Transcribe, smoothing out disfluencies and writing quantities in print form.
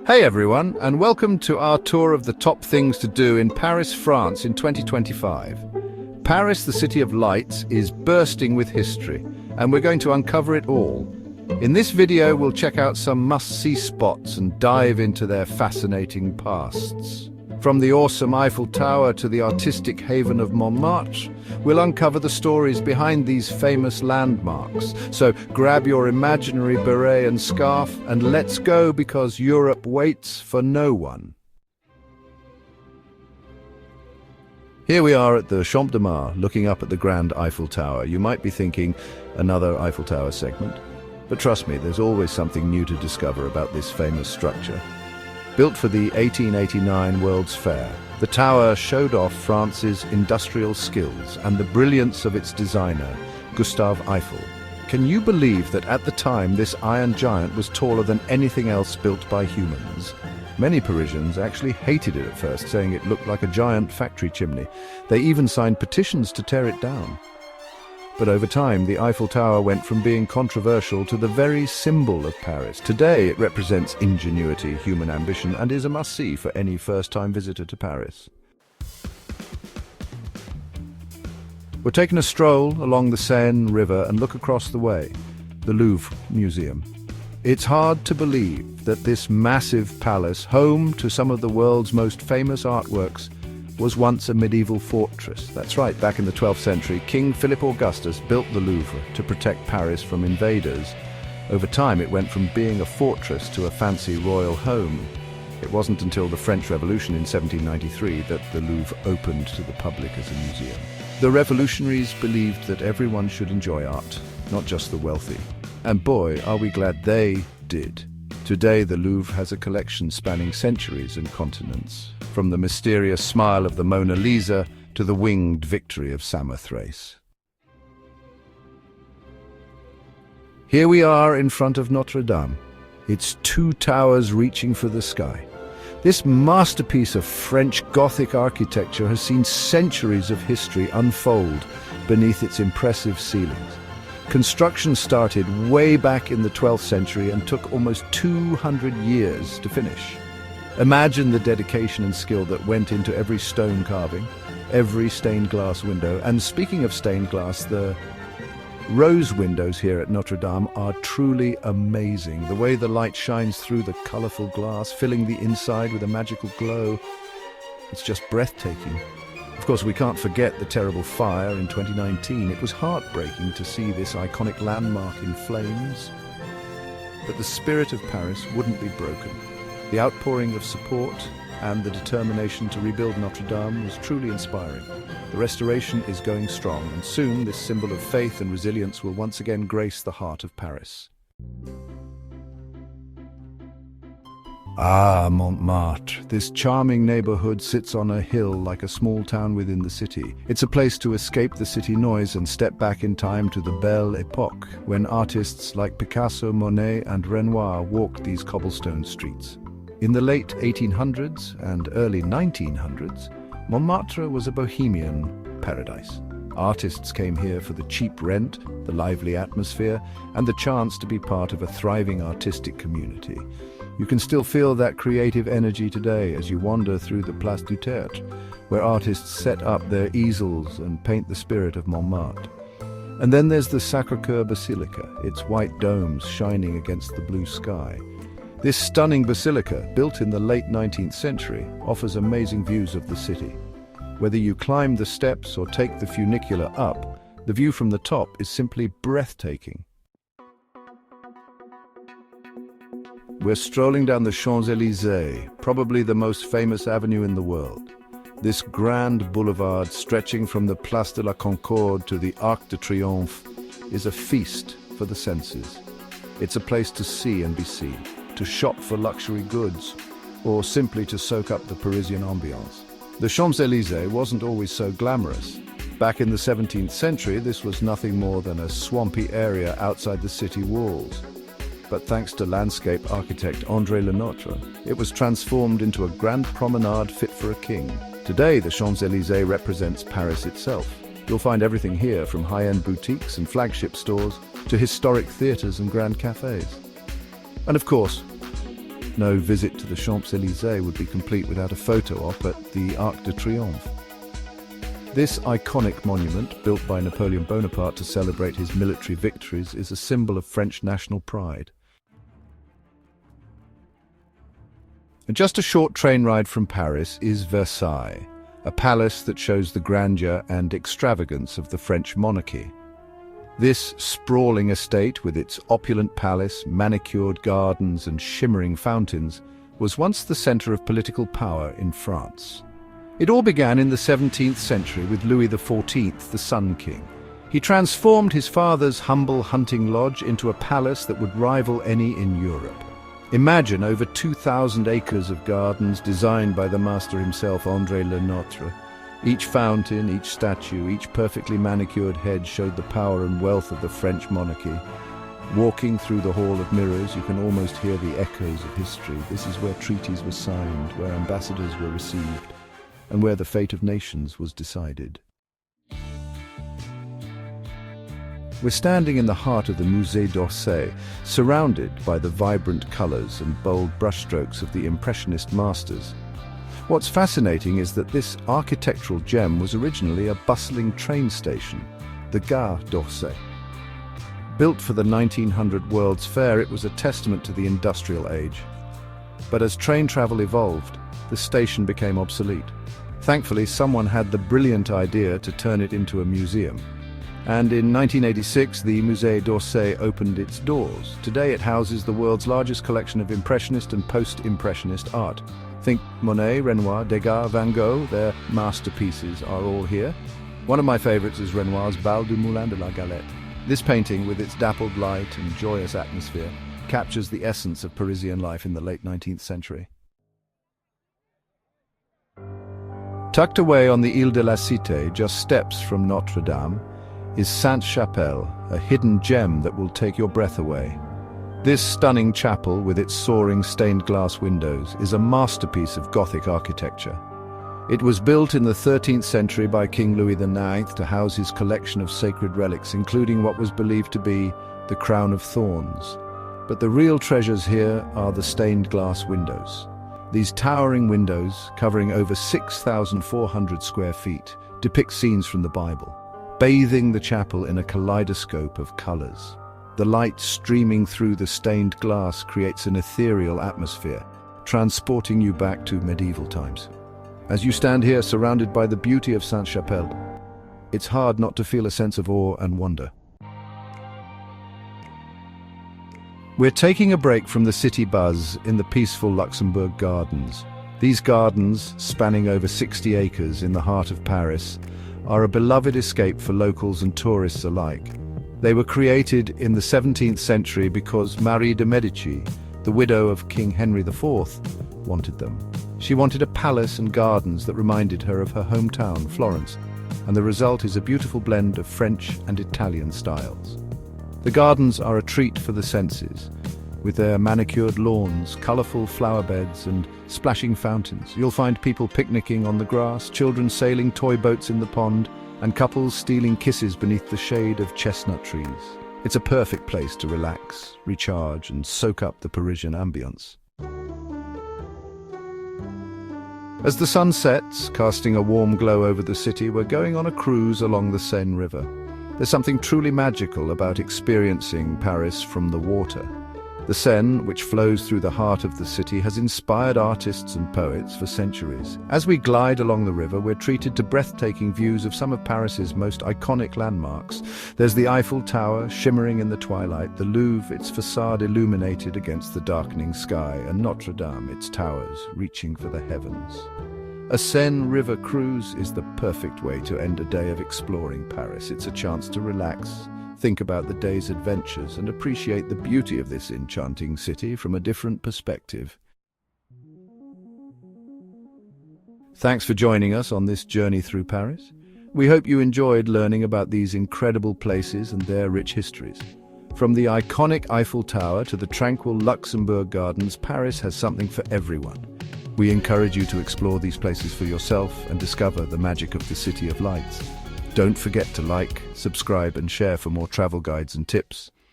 Hey everyone, and welcome to our tour of the top things to do in Paris, France in 2025. Paris, the city of lights, is bursting with history, and we're going to uncover it all. In this video, we'll check out some must-see spots and dive into their fascinating pasts. From the awesome Eiffel Tower to the artistic haven of Montmartre, we'll uncover the stories behind these famous landmarks. So grab your imaginary beret and scarf and let's go, because Europe waits for no one. Here we are at the Champ de Mars, looking up at the grand Eiffel Tower. You might be thinking, another Eiffel Tower segment. But trust me, there's always something new to discover about this famous structure. Built for the 1889 World's Fair, the tower showed off France's industrial skills and the brilliance of its designer, Gustave Eiffel. Can you believe that at the time this iron giant was taller than anything else built by humans? Many Parisians actually hated it at first, saying it looked like a giant factory chimney. They even signed petitions to tear it down. But over time, the Eiffel Tower went from being controversial to the very symbol of Paris. Today, it represents ingenuity, human ambition, and is a must-see for any first-time visitor to Paris. We're taking a stroll along the Seine River and look across the way, the Louvre Museum. It's hard to believe that this massive palace, home to some of the world's most famous artworks, was once a medieval fortress. That's right, back in the 12th century, King Philip Augustus built the Louvre to protect Paris from invaders. Over time, it went from being a fortress to a fancy royal home. It wasn't until the French Revolution in 1793 that the Louvre opened to the public as a museum. The revolutionaries believed that everyone should enjoy art, not just the wealthy. And boy, are we glad they did. Today, the Louvre has a collection spanning centuries and continents, from the mysterious smile of the Mona Lisa to the winged victory of Samothrace. Here we are in front of Notre Dame, its two towers reaching for the sky. This masterpiece of French Gothic architecture has seen centuries of history unfold beneath its impressive ceilings. Construction started way back in the 12th century and took almost 200 years to finish. Imagine the dedication and skill that went into every stone carving, every stained glass window. And speaking of stained glass, the rose windows here at Notre Dame are truly amazing. The way the light shines through the colorful glass, filling the inside with a magical glow, it's just breathtaking. Of course, we can't forget the terrible fire in 2019. It was heartbreaking to see this iconic landmark in flames. But the spirit of Paris wouldn't be broken. The outpouring of support and the determination to rebuild Notre Dame was truly inspiring. The restoration is going strong, and soon this symbol of faith and resilience will once again grace the heart of Paris. Ah, Montmartre. This charming neighborhood sits on a hill like a small town within the city. It's a place to escape the city noise and step back in time to the Belle Époque, when artists like Picasso, Monet, and Renoir walked these cobblestone streets. In the late 1800s and early 1900s, Montmartre was a bohemian paradise. Artists came here for the cheap rent, the lively atmosphere, and the chance to be part of a thriving artistic community. You can still feel that creative energy today as you wander through the Place du Tertre, where artists set up their easels and paint the spirit of Montmartre. And then there's the Sacré-Cœur Basilica, its white domes shining against the blue sky. This stunning basilica, built in the late 19th century, offers amazing views of the city. Whether you climb the steps or take the funicular up, the view from the top is simply breathtaking. We're strolling down the Champs-Élysées, probably the most famous avenue in the world. This grand boulevard stretching from the Place de la Concorde to the Arc de Triomphe is a feast for the senses. It's a place to see and be seen, to shop for luxury goods, or simply to soak up the Parisian ambiance. The Champs-Élysées wasn't always so glamorous. Back in the 17th century, this was nothing more than a swampy area outside the city walls. But thanks to landscape architect André Lenotre, it was transformed into a grand promenade fit for a king. Today, the Champs-Élysées represents Paris itself. You'll find everything here, from high-end boutiques and flagship stores to historic theatres and grand cafes. And of course, No visit to the Champs-Élysées would be complete without a photo op at the Arc de Triomphe. This iconic monument, built by Napoleon Bonaparte to celebrate his military victories, is a symbol of French national pride. And just a short train ride from Paris is Versailles, a palace that shows the grandeur and extravagance of the French monarchy. This sprawling estate, with its opulent palace, manicured gardens and shimmering fountains, was once the center of political power in France. It all began in the 17th century with Louis XIV, the Sun King. He transformed his father's humble hunting lodge into a palace that would rival any in Europe. Imagine over 2,000 acres of gardens designed by the master himself, André Le Nôtre. Each fountain, each statue, each perfectly manicured hedge showed the power and wealth of the French monarchy. Walking through the Hall of Mirrors, you can almost hear the echoes of history. This is where treaties were signed, where ambassadors were received, and where the fate of nations was decided. We're standing in the heart of the Musée d'Orsay, surrounded by the vibrant colors and bold brushstrokes of the Impressionist masters. What's fascinating is that this architectural gem was originally a bustling train station, the Gare d'Orsay. Built for the 1900 World's Fair, it was a testament to the industrial age. But as train travel evolved, the station became obsolete. Thankfully, someone had the brilliant idea to turn it into a museum. And in 1986, the Musée d'Orsay opened its doors. Today it houses the world's largest collection of Impressionist and post-Impressionist art. Think Monet, Renoir, Degas, Van Gogh, their masterpieces are all here. One of my favorites is Renoir's Bal du Moulin de la Galette. This painting, with its dappled light and joyous atmosphere, captures the essence of Parisian life in the late 19th century. Tucked away on the Ile de la Cité, just steps from Notre Dame, is Sainte-Chapelle, a hidden gem that will take your breath away. This stunning chapel, with its soaring stained glass windows, is a masterpiece of Gothic architecture. It was built in the 13th century by King Louis IX to house his collection of sacred relics, including what was believed to be the crown of thorns. But the real treasures here are the stained glass windows. These towering windows, covering over 6,400 square feet, depict scenes from the Bible, bathing the chapel in a kaleidoscope of colors. The light streaming through the stained glass creates an ethereal atmosphere, transporting you back to medieval times. As you stand here surrounded by the beauty of Sainte-Chapelle, it's hard not to feel a sense of awe and wonder. We're taking a break from the city buzz in the peaceful Luxembourg Gardens. These gardens, spanning over 60 acres in the heart of Paris, are a beloved escape for locals and tourists alike. They were created in the 17th century because Marie de Medici, the widow of King Henry IV, wanted them. She wanted a palace and gardens that reminded her of her hometown, Florence, and the result is a beautiful blend of French and Italian styles. The gardens are a treat for the senses, with their manicured lawns, colorful flower beds, and splashing fountains. You'll find people picnicking on the grass, children sailing toy boats in the pond, and couples stealing kisses beneath the shade of chestnut trees. It's a perfect place to relax, recharge, and soak up the Parisian ambience. As the sun sets, casting a warm glow over the city, we're going on a cruise along the Seine River. There's something truly magical about experiencing Paris from the water. The Seine, which flows through the heart of the city, has inspired artists and poets for centuries. As we glide along the river, we're treated to breathtaking views of some of Paris's most iconic landmarks. There's the Eiffel Tower, shimmering in the twilight, the Louvre, its facade illuminated against the darkening sky, and Notre Dame, its towers, reaching for the heavens. A Seine River cruise is the perfect way to end a day of exploring Paris. It's a chance to relax, think about the day's adventures, and appreciate the beauty of this enchanting city from a different perspective. Thanks for joining us on this journey through Paris. We hope you enjoyed learning about these incredible places and their rich histories. From the iconic Eiffel Tower to the tranquil Luxembourg Gardens, Paris has something for everyone. We encourage you to explore these places for yourself and discover the magic of the City of Lights. Don't forget to like, subscribe, and share for more travel guides and tips.